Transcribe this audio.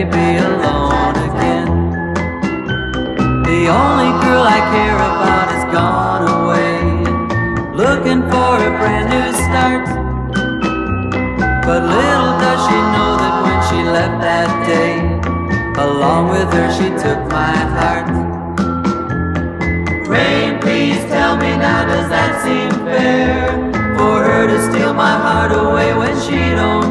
may be alone again. The only girl I care about has gone away, looking for a brand new start. But little does she know that when she left that day, along with her she took my heart. Rain, please tell me now, does that seem fair? For her to steal my heart away when she don't